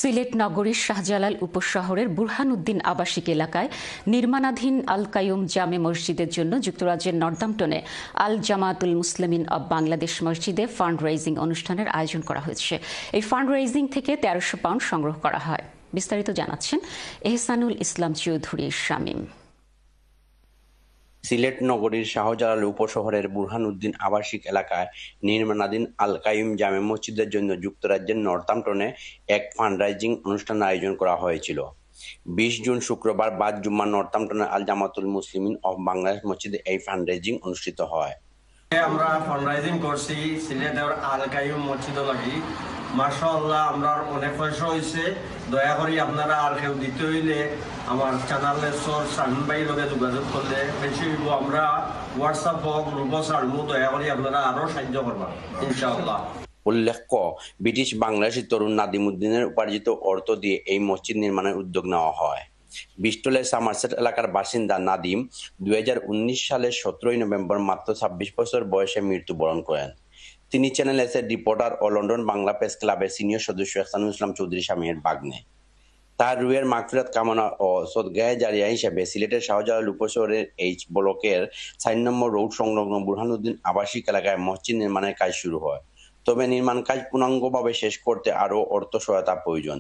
সিলেট নগরীর শাহজালাল উপশহরের বুরহানুদ্দিন আবাসিক এলাকায় নির্মাণাধীন আল কাইয়ুম জামে মসজিদের জন্য যুক্তরাজ্যের নর্দাম্পটনে আল জামাতুল মুসলিমিন অব বাংলাদেশ মসজিদে ফান্ড রেইজিং অনুষ্ঠানের আয়োজন করা হয়েছে। এই ফান্ড রেইজিং থেকে ১৩০০ পাউন্ড সংগ্রহ করা হয়। বিস্তারিত জানাচ্ছেন এহসানুল ইসলাম চৌধুরী শামীম। সিলেট নগরীর শাহজালাল উপশহরের বুরহানুদ্দিন আবাসিক এলাকায় নির্মাণাধীন আল কাইয়ুম জামে মসজিদের জন্য যুক্তরাজ্যের নর্দাম্পটনে এক ফান্ডরাইজিং অনুষ্ঠানের আয়োজন করা হয়েছিল। ২০ জুন শুক্রবার বাদ জুম্মা নর্দাম্পটনের আল জামাতুল মুসলিমিন অফ বাংলাদেশ মসজিদে এই ফান্ডরাইজিং অনুষ্ঠিত হয়। আমরা ফান্ডরাইজিং করছি সিলেটের আল কাইয়ুম মসজিদ লাগি। মাশাআল্লাহ, আমরা অনেক পয়সা হয়েছে। দয়া করে আপনারা আর কেউ দিতে হইলে আমার চ্যানেলের শামীম ভাইয়ের লগে যোগাযোগ করলে বেশি হইব। আমরা হোয়াটসঅ্যাপ গ্রুপ ছাড়বো, দয়া করে আপনারা আরো সাহায্য করবেন ইনশাআল্লাহ। উল্লেখ্য, ব্রিটিশ বাংলাদেশি তরুণ নাদিম উদ্দিনের উপার্জিত অর্থ দিয়ে এই মসজিদ নির্মাণের উদ্যোগ নেওয়া হয়। ব্রিস্টলের সামারসেট এলাকার বাসিন্দা নাদিম ২০১৯ সালের ১৭ নভেম্বর মাত্র ২৬ বছর বয়সে মৃত্যুবরণ করেন। তিনি চ্যানেল এস এর রিপোর্টার ও লন্ডন বাংলা প্রেস ক্লাবের সিনিয়র সদস্য এহসানুল ইসলাম চৌধুরী শামীমের ভাগ্নে। তার রুহের মাগফিরাত কামনা ও সদকায়ে জারিয়া হিসেবে সিলেটের শাহজালাল উপশহরের এইচ ব্লকের ৪ নম্বর রোড সংলগ্ন বুরহানুদ্দিন আবাসিক এলাকায় মসজিদ নির্মাণের কাজ শুরু হয়। তবে নির্মাণ কাজ পূর্ণাঙ্গভাবে শেষ করতে আরও অর্থ সহায়তা প্রয়োজন।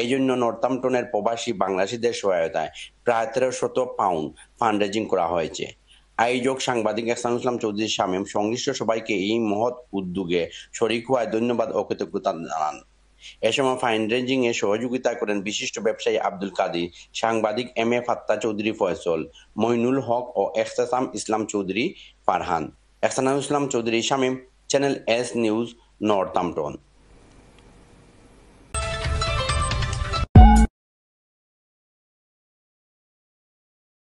এই জন্য নর্দাম্পটনের প্রবাসী বাংলাদেশিদের সহায়তায় প্রায় ১৩০০ পাউন্ড ফান্ডরেজিং করা হয়েছে। আয়োজক সাংবাদিক এহসানুল ইসলাম চৌধুরী শামীম সংশ্লিষ্ট সবাইকে এই মহৎ উদ্যোগে শরিক হওয়ায় ধন্যবাদ ও কৃতজ্ঞতা জানান। এ সময় ফান্ডরেজিং এ সহযোগিতা করেন বিশিষ্ট ব্যবসায়ী আব্দুল কাদির, সাংবাদিক এম এ ফাত্তা চৌধুরী ফয়সল, মইনুল হক ও Ehtesham Islam Chowdhury Farhan. Ehsanul Islam Chowdhury Shamim, channel S news, Northampton.